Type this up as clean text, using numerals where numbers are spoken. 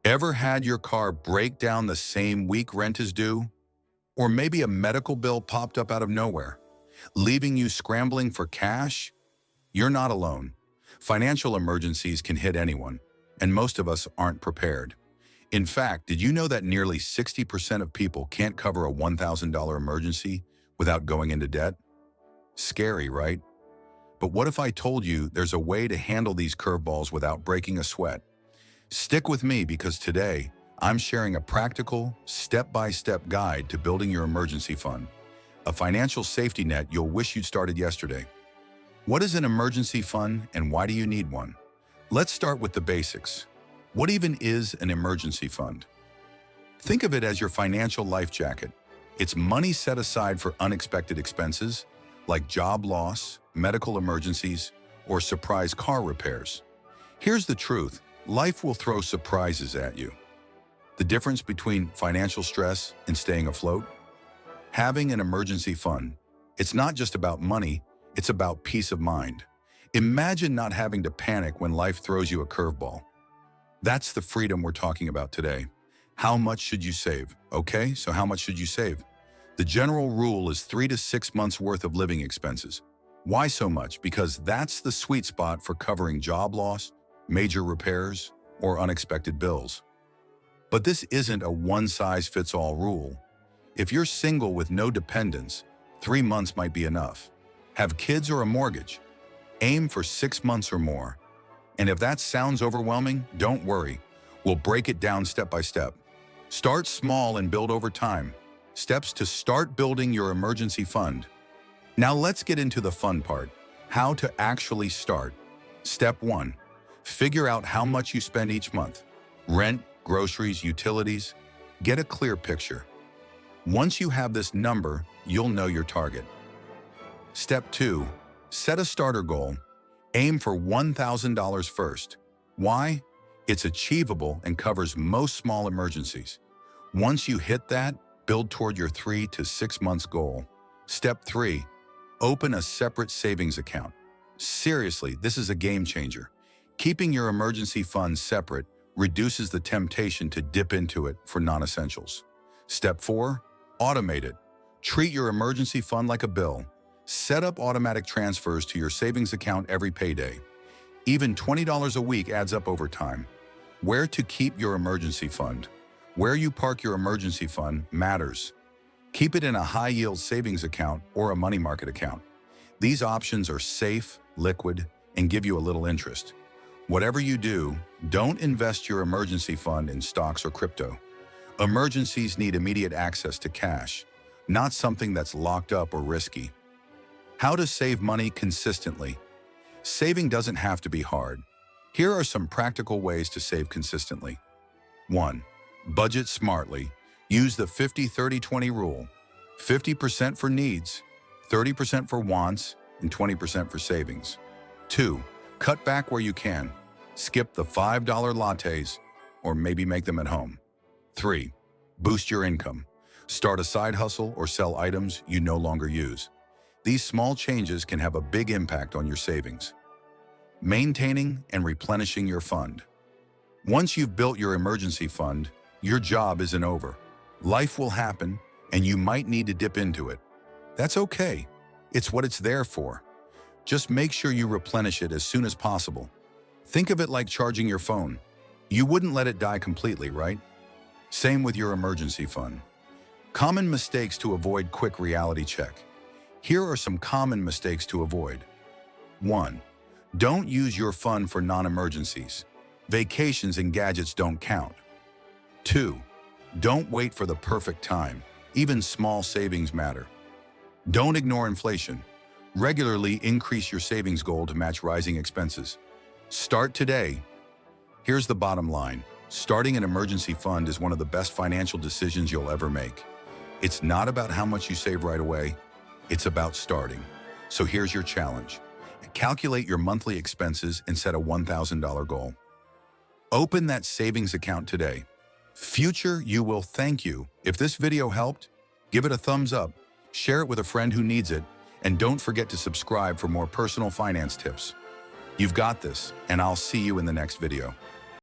Ever had your car break down the same week rent is due? Or maybe a medical bill popped up out of nowhere, leaving you scrambling for cash? You're not alone. Financial emergencies can hit anyone, and most of us aren't prepared. In fact, did you know that nearly 60% of people can't cover a $1,000 emergency without going into debt? Scary, right? But what if I told you there's a way to handle these curveballs without breaking a sweat? Stick with me because today, I'm sharing a practical, step-by-step guide to building your emergency fund, a financial safety net you'll wish you'd started yesterday. What is an emergency fund and why do you need one? Let's start with the basics. What even is an emergency fund? Think of it as your financial life jacket. It's money set aside for unexpected expenses, like job loss, medical emergencies, or surprise car repairs. Here's the truth. Life will throw surprises at you. The difference between financial stress and staying afloat? Having an emergency fund. It's not just about money, it's about peace of mind. Imagine not having to panic when life throws you a curveball. That's the freedom we're talking about today. How much should you save? Okay, so how much should you save? The general rule is 3 to 6 months worth of living expenses. Why so much? Because that's the sweet spot for covering job loss, major repairs, or unexpected bills. But this isn't a one-size-fits-all rule. If you're single with no dependents, 3 months might be enough. Have kids or a mortgage? Aim for 6 months or more. And if that sounds overwhelming, don't worry. We'll break it down step by step. Start small and build over time. Steps to start building your emergency fund. Now let's get into the fun part, how to actually start. Step 1. Figure out how much you spend each month. Rent, groceries, utilities. Get a clear picture. Once you have this number, you'll know your target. Step 2. Set a starter goal. Aim for $1,000 first. Why? It's achievable and covers most small emergencies. Once you hit that, build toward your 3 to 6 months goal. Step 3. Open a separate savings account. Seriously, this is a game changer. Keeping your emergency fund separate reduces the temptation to dip into it for non-essentials. Step 4. Automate it. Treat your emergency fund like a bill. Set up automatic transfers to your savings account every payday. Even $20 a week adds up over time. Where to keep your emergency fund? Where you park your emergency fund matters. Keep it in a high-yield savings account or a money market account. These options are safe, liquid, and give you a little interest. Whatever you do, don't invest your emergency fund in stocks or crypto. Emergencies need immediate access to cash, not something that's locked up or risky. How to save money consistently. Saving doesn't have to be hard. Here are some practical ways to save consistently. 1. Budget smartly. Use the 50-30-20 rule. 50% for needs, 30% for wants, and 20% for savings. 2. Cut back where you can. Skip the $5 lattes, or maybe make them at home. 3. Boost your income. Start a side hustle or sell items you no longer use. These small changes can have a big impact on your savings. Maintaining and replenishing your fund. Once you've built your emergency fund, your job isn't over. Life will happen, and you might need to dip into it. That's okay. It's what it's there for. Just make sure you replenish it as soon as possible. Think of it like charging your phone. You wouldn't let it die completely, right? Same with your emergency fund. Common mistakes to avoid. Quick reality check. Here are some common mistakes to avoid. 1. Don't use your fund for non-emergencies. Vacations and gadgets don't count. 2. Don't wait for the perfect time. Even small savings matter. Don't ignore inflation. Regularly increase your savings goal to match rising expenses. Start today. Here's the bottom line. Starting an emergency fund is one of the best financial decisions you'll ever make. It's not about how much you save right away. It's about starting. So here's your challenge. Calculate your monthly expenses and set a $1,000 goal. Open that savings account today. Future you will thank you. If this video helped, give it a thumbs up, share it with a friend who needs it, and don't forget to subscribe for more personal finance tips. You've got this, and I'll see you in the next video.